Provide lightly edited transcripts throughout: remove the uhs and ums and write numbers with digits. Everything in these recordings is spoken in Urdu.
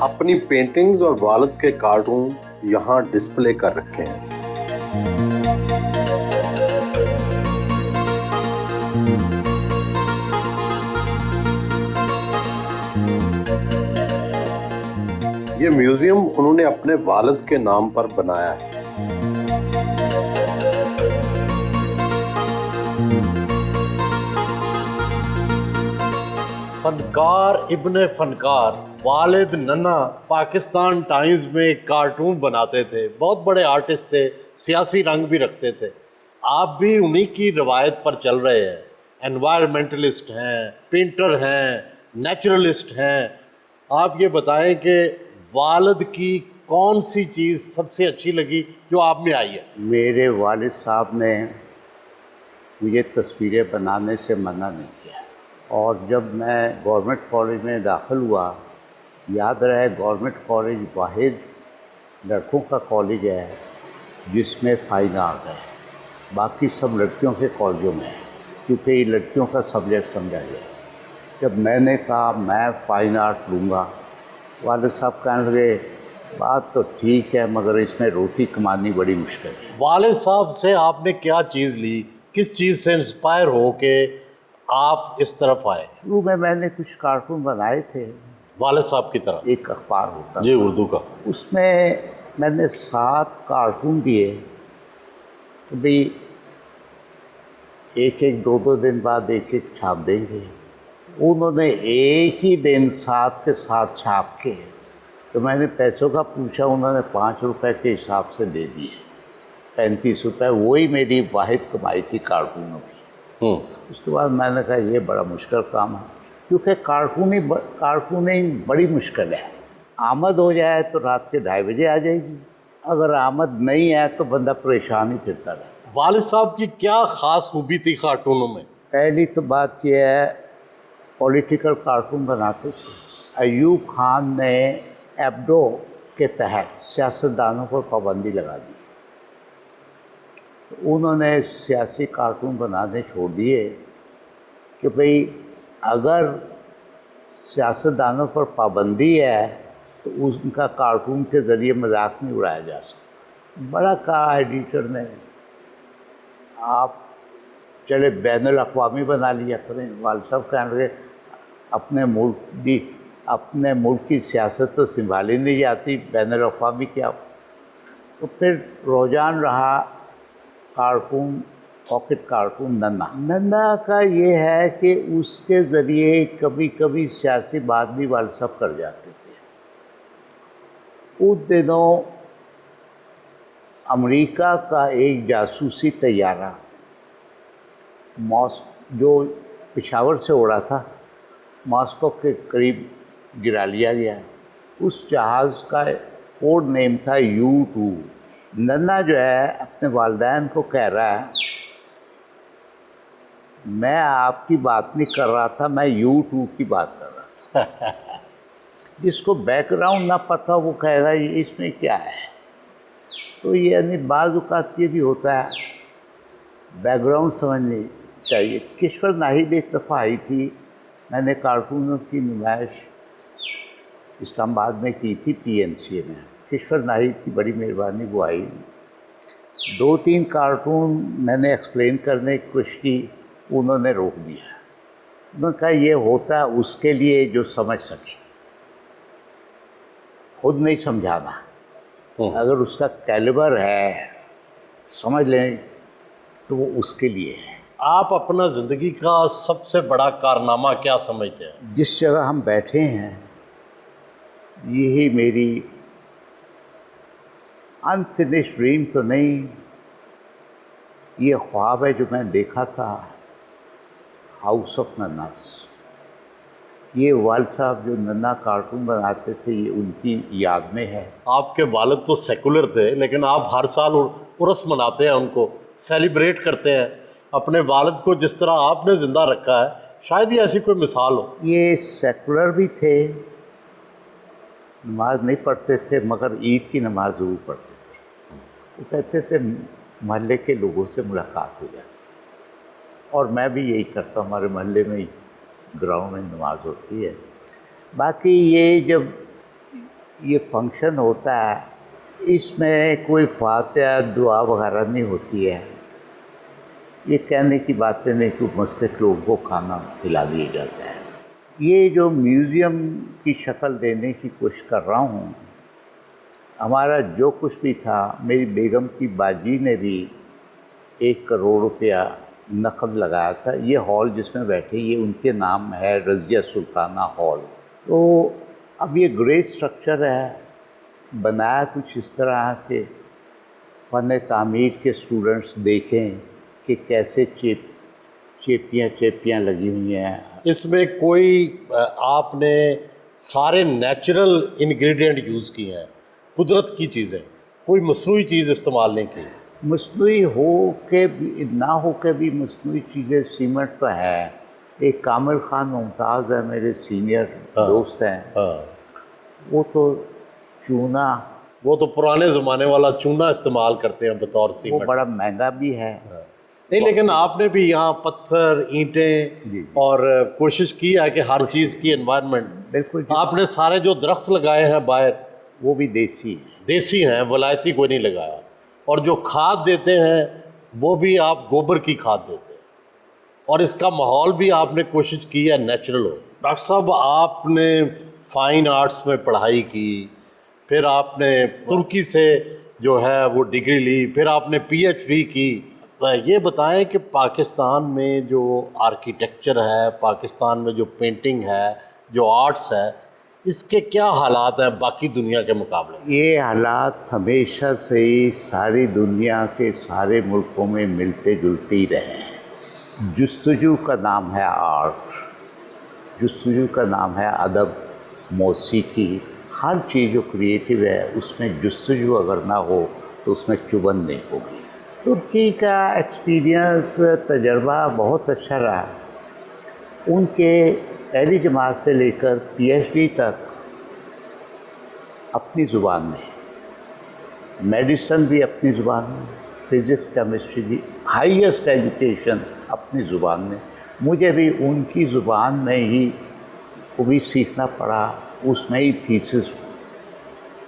اپنی پینٹنگز اور والد کے کارٹون یہاں ڈسپلے کر رکھے ہیں۔ یہ میوزیم انہوں نے اپنے والد کے نام پر بنایا ہے۔ فنکار ابن فنکار والد ننا پاکستان ٹائمز میں ایک کارٹون بناتے تھے، بہت بڑے آرٹسٹ تھے، سیاسی رنگ بھی رکھتے تھے۔ آپ بھی انہی کی روایت پر چل رہے ہیں، انوائرمنٹلسٹ ہیں، پینٹر ہیں، نیچرلسٹ ہیں۔ آپ یہ بتائیں کہ والد کی کون سی چیز سب سے اچھی لگی جو آپ میں آئی ہے؟ میرے والد صاحب نے مجھے تصویریں بنانے سے منع نہیں کیا، اور جب میں گورنمنٹ کالج میں داخل ہوا، یاد رہے گورنمنٹ کالج واحد لڑکوں کا کالج ہے جس میں فائن آرٹ ہے، باقی سب لڑکیوں کے کالجوں میں ہے، کیونکہ یہ لڑکیوں کا سبجیکٹ سمجھا گیا۔ جب میں نے کہا میں فائن آرٹ لوں گا، والد صاحب کہنے لگے بات تو ٹھیک ہے مگر اس میں روٹی کمانی بڑی مشکل ہے۔ والد صاحب سے آپ نے کیا چیز لی، کس چیز سے انسپائر ہو کہ آپ اس طرف آئے؟ شروع میں نے کچھ کارٹون بنائے تھے، والد صاحب کی طرح؟ ایک اخبار ہوتا جی، اردو کا۔ اس میں نے 7 کارٹون دیے کہ بھئی ایک 2 دن بعد ایک چھاپ دیں گے۔ انہوں نے ایک ہی دن 7 کے ساتھ چھاپ کے، تو میں نے پیسوں کا پوچھا، انہوں نے 5 روپے کے حساب سے دے دیے، 35 روپے۔ وہی میری واحد کمائی تھی کارٹونوں کی۔ اس کے بعد میں نے کہا یہ بڑا مشکل کام ہے، کیونکہ کارٹوننگ بڑی مشکل ہے۔ آمد ہو جائے تو رات کے 2:30 بجے آ جائے گی، اگر آمد نہیں ہے تو بندہ پریشان ہی پھرتا رہتا۔ والد صاحب کی کیا خاص خوبی تھی کارٹونوں میں؟ پہلی تو بات یہ ہے، پولیٹیکل کارٹون بناتے تھے۔ ایوب خان نے ایبڈو کے تحت سیاستدانوں پر پابندی لگا دی، تو انہوں نے سیاسی کارٹون بنانے چھوڑ دیے کہ بھئی اگر سیاستدانوں پر پابندی ہے تو ان کا کارٹون کے ذریعے مذاق نہیں اڑایا جا سکتا۔ بڑا کہا ایڈیٹر نے، آپ چلے بین الاقوامی بنا لیا کریں۔ والد صاحب کہنے لگے اپنے ملک کی سیاست تو سنبھالی نہیں جاتی، بین الاقوامی کیا؟ تو پھر رجحان رہا کارٹون، پاکٹ کارٹون ننا کا یہ ہے کہ اس کے ذریعے کبھی کبھی سیاسی بات بھی والد صاحب کر جاتے تھے۔ ان دنوں امریکہ کا ایک جاسوسی طیارہ جو پشاور سے اڑا تھا، ماسکو کے قریب گرا لیا گیا۔ اس جہاز کا کوڈ نیم تھا U2۔ ننا جو ہے اپنے والدین کو کہہ رہا ہے میں آپ کی بات نہیں کر رہا تھا، میں U2 کی بات کر رہا تھا۔ جس کو بیک گراؤنڈ نہ پتہ وہ کہے گا یہ اس میں کیا ہے۔ تو یعنی بعض اوقات یہ بھی ہوتا ہے، بیک گراؤنڈ سمجھنی چاہیے۔ کشور ناہید ایک دفعہ آئی تھی، میں نے کارٹونوں کی نمائش اسلام آباد میں کی تھی PNCA میں۔ کشور ناہید کی بڑی مہربانی، وہ آئی، 2-3 کارٹون میں نے ایکسپلین کرنے کی کوشش کی، انہوں نے روک دیا۔ انہوں نے کہا یہ ہوتا ہے اس کے لیے جو سمجھ سکے، خود نہیں سمجھانا۔ اگر اس کا کیلیبر ہے، سمجھ لیں، تو وہ اس کے لیے ہے۔ آپ اپنا زندگی کا سب سے بڑا کارنامہ کیا سمجھتے ہیں؟ جس جگہ ہم بیٹھے ہیں، یہی میری انفنشڈ ڈریم تو نہیں، یہ خواب ہے جو میں دیکھا تھا، ہاؤس آف نناس۔ یہ والد صاحب جو ننا کارٹون بناتے تھے، یہ ان کی یاد میں ہے۔ آپ کے والد تو سیکولر تھے، لیکن آپ ہر سال عرس مناتے ہیں، ان کو سیلیبریٹ کرتے ہیں۔ اپنے والد کو جس طرح آپ نے زندہ رکھا ہے، شاید ہی ایسی کوئی مثال ہو۔ یہ سیکولر بھی تھے، نماز نہیں پڑھتے تھے، مگر عید کی نماز ضرور پڑھتے تھے۔ وہ کہتے تھے محلے کے لوگوں سے ملاقات ہو جاتی ہے، اور میں بھی یہی کرتا ہوں، ہمارے محلے میں ہی گراؤنڈ میں نماز ہوتی ہے۔ باقی یہ جب یہ فنکشن ہوتا ہے، اس میں کوئی فاتحہ دعا وغیرہ نہیں ہوتی ہے، یہ کہنے کی باتیں نہیں کہ مستحق لوگوں کو کھانا کھلا دیا جاتا ہے۔ یہ جو میوزیم کی شکل دینے کی کوشش کر رہا ہوں، ہمارا جو کچھ بھی تھا، میری بیگم کی باجی نے بھی 1 کروڑ روپیہ نقد لگایا تھا۔ یہ ہال جس میں بیٹھے یہ ان کے نام ہے، رضیہ سلطانہ ہال۔ تو اب یہ گرے اسٹرکچر ہے، بنایا کچھ اس طرح کہ فن تعمیر کے اسٹوڈنٹس دیکھیں کہ کیسے چیپیاں لگی ہوئی ہیں۔ اس میں کوئی آپ نے سارے نیچرل انگریڈینٹ یوز کیے ہیں، قدرت کی چیزیں، کوئی مصنوعی چیز استعمال نہیں کی؟ مصنوعی ہو کے بھی نہ ہو کے بھی مصنوعی چیزیں، سیمنٹ تو ہے۔ ایک کامل خان ممتاز ہے، میرے سینئر دوست ہیں، وہ تو چونا، وہ تو پرانے زمانے والا چونا استعمال کرتے ہیں بطور وہ سیمنٹ۔ بڑا مہنگا بھی ہے۔ نہیں، لیکن آپ نے بھی یہاں پتھر، اینٹیں اور کوشش کی ہے کہ ہر چیز کی انوائرمنٹ، بالکل آپ نے سارے جو درخت لگائے ہیں باہر وہ بھی دیسی ہے۔ دیسی ہیں، ولایتی کوئی نہیں لگایا، اور جو کھاد دیتے ہیں وہ بھی آپ گوبر کی کھاد دیتے ہیں، اور اس کا ماحول بھی آپ نے کوشش کی ہے نیچرل ہو۔ ڈاکٹر صاحب، آپ نے فائن آرٹس میں پڑھائی کی، پھر آپ نے ترکی سے جو ہے وہ ڈگری لی، پھر آپ نے پی ایچ ڈی کی۔ یہ بتائیں کہ پاکستان میں جو آرکیٹیکچر ہے، پاکستان میں جو پینٹنگ ہے، جو آرٹس ہے، اس کے کیا حالات ہیں باقی دنیا کے مقابلے؟ یہ حالات ہمیشہ سے ہی ساری دنیا کے سارے ملکوں میں ملتے جلتے ہی رہے ہیں۔ جستجو کا نام ہے آرٹ، جستجو کا نام ہے ادب، موسیقی، ہر چیز جو کریٹیو ہے اس میں جستجو اگر نہ ہو تو اس میں چبن نہیں ہوگی۔ ترکی کا ایکسپیرینس، تجربہ بہت اچھا رہا۔ ان کے پہلی جماعت سے لے کر پی ایچ ڈی تک اپنی زبان میں، میڈیسن بھی اپنی زبان میں، فزکس کیمسٹری بھی، ہائیسٹ ایجوکیشن اپنی زبان میں۔ مجھے بھی ان کی زبان میں ہی وہ بھی سیکھنا پڑا، اس میں ہی تھیسس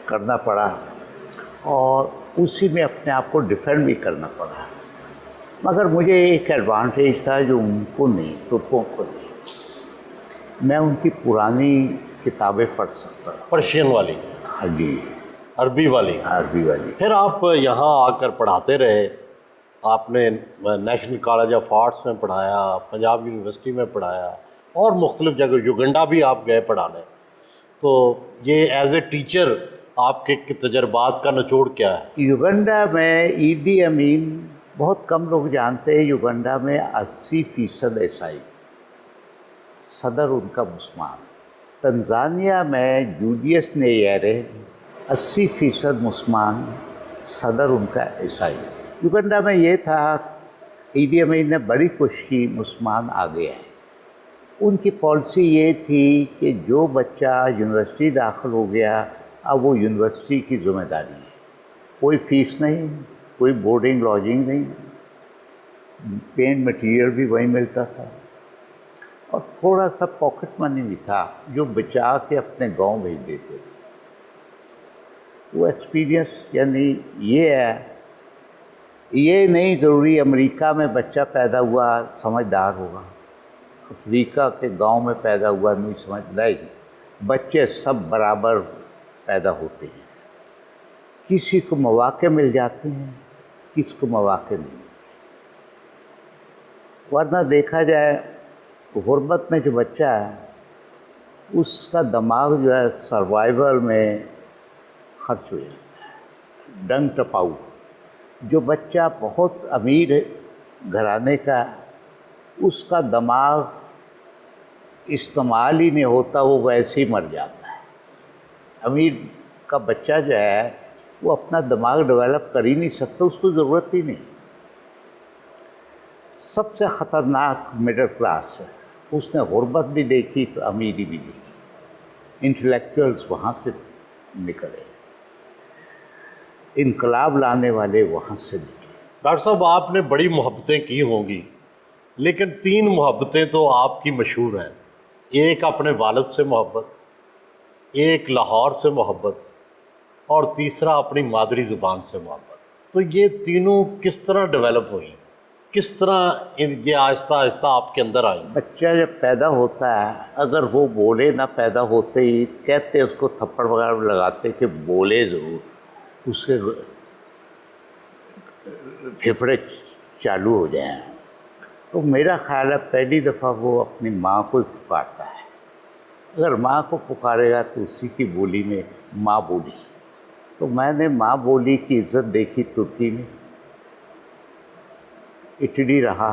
کرنا پڑا، اور اسی میں اپنے آپ کو ڈیفینڈ بھی کرنا پڑا۔ مگر مجھے ایک ایڈوانٹیج تھا جو ان کو نہیں، ترکوں کو نہیں، میں ان کی پرانی کتابیں پڑھ سکتا ہوں۔ پرشین والی، ہاں جی، عربی والی۔ عربی والی۔ پھر آپ یہاں آ کر پڑھاتے رہے، آپ نے نیشنل کالج آف آرٹس میں پڑھایا، پنجاب یونیورسٹی میں پڑھایا، اور مختلف جگہ، یوگنڈا بھی آپ گئے پڑھانے۔ تو یہ ایز اے ٹیچر آپ کے تجربات کا نچوڑ کیا ہے؟ یوگنڈا میں ایدی امین، بہت کم لوگ جانتے ہیں، یوگنڈا میں 80% عیسائی، صدر ان کا مسلمان۔ تنزانیہ میں جولیس نیریرے، 80% مسلمان، صدر ان کا عیسائی۔ یوگنڈا میں یہ تھا، ایدی امین نے بڑی کوشش کی مسلمان آگے آئے۔ ان کی پالیسی یہ تھی کہ جو بچہ یونیورسٹی داخل ہو گیا اب وہ یونیورسٹی کی ذمہ داری ہے، کوئی فیس نہیں، کوئی بورڈنگ لاڈجنگ نہیں، پینٹ مٹیریل بھی وہیں ملتا تھا، اور تھوڑا سا پاکٹ منی بھی تھا جو بچا کے اپنے گاؤں بھیج دیتے تھے۔ وہ ایکسپیرینس یعنی یہ ہے، یہ نہیں ضروری امریکہ میں بچہ پیدا ہوا سمجھدار ہوگا، افریقہ کے گاؤں میں پیدا ہوا نہیں سمجھدار، بچے سب برابر پیدا ہوتے ہیں، کسی کو مواقع مل جاتے ہیں، کسی کو مواقع نہیں ملتے۔ ورنہ دیکھا جائے غربت میں جو بچہ ہے اس کا دماغ جو ہے سروائیول میں خرچ ہو جاتا ہے، ڈنگ ٹپاؤ۔ جو بچہ بہت امیر گھرانے کا ہے اس کا دماغ استعمال ہی نہیں ہوتا، وہ ویسے ہی مر جاتا ہے۔ امیر کا بچہ جو ہے وہ اپنا دماغ ڈیولپ کر ہی نہیں سکتا، اس کو ضرورت ہی نہیں۔ سب سے خطرناک مڈل کلاس ہے، اس نے غربت بھی دیکھی تو امیری بھی دیکھی، انٹلیکچوئلز وہاں سے نکلے، انقلاب لانے والے وہاں سے نکلے۔ ڈاکٹر صاحب، آپ نے بڑی محبتیں کی ہوں گی، لیکن 3 محبتیں تو آپ کی مشہور ہیں۔ ایک اپنے والد سے محبت، ایک لاہور سے محبت اور تیسرا اپنی مادری زبان سے محبت. تو یہ تینوں کس طرح ڈیولپ ہوئی، کس طرح یہ آہستہ آہستہ آپ کے اندر آئی؟ بچہ جب پیدا ہوتا ہے اگر وہ بولے نہ پیدا ہوتے ہی کہتے اس کو تھپڑ وغیرہ لگاتے کہ بولے ضرور، اس کے پھیپھڑے چالو ہو جائیں. تو میرا خیال ہے پہلی دفعہ وہ اپنی ماں کو ہی پکارتا ہے. اگر ماں کو پکارے گا تو اسی کی بولی میں ماں بولی. تو میں نے ماں بولی کی عزت دیکھی ترکی میں. اٹلی رہا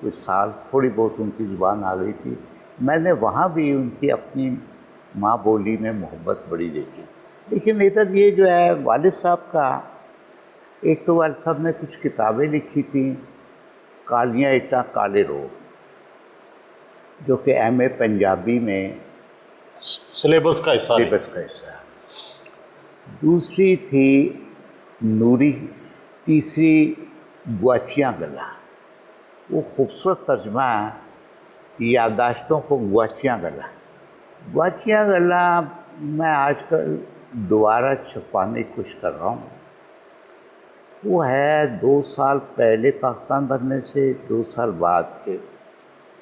کچھ سال، تھوڑی بہت ان کی زبان آ گئی تھی. میں نے وہاں بھی ان کی اپنی ماں بولی میں محبت بڑی دیکھی. لیکن ادھر یہ جو ہے والد صاحب کا، ایک تو والد صاحب نے کچھ کتابیں لکھی تھیں، کالیاں اٹاں کالے روگ، جو کہ ایم اے پنجابی میں سلیبس کا حصہ نہیں. سلیبس کا حصہ ہے. دوسری تھی نوری، تیسری گواچیاں گلا. وہ خوبصورت ترجمہ ہے یادداشتوں کو گواچیاں گلا. گواچیاں گلا میں آج کل دوبارہ چھپانے کی کوشش کر رہا ہوں. وہ ہے 2 سال پہلے پاکستان بننے سے 2 سال بعد کے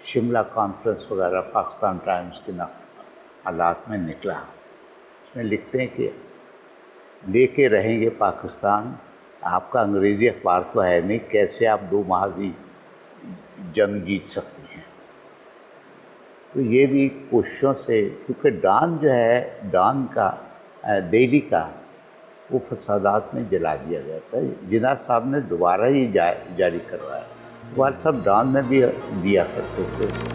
شملہ کانفرنس وغیرہ پاکستان ٹائمز کے حالات میں نکلا. اس میں لکھتے ہیں کہ لے کے رہیں گے پاکستان، آپ کا انگریزی اخبار تو ہے نہیں، کیسے آپ 2 ماہ بھی جنگ جیت سکتے ہیں. تو یہ بھی کوششوں سے، کیونکہ ڈان جو ہے، ڈان کا دہلی کا، وہ فسادات میں جلا دیا گیا تھا. جناح صاحب نے دوبارہ ہی جاری کروایا. والد صاحب ڈان میں بھی دیا کرتے تھے.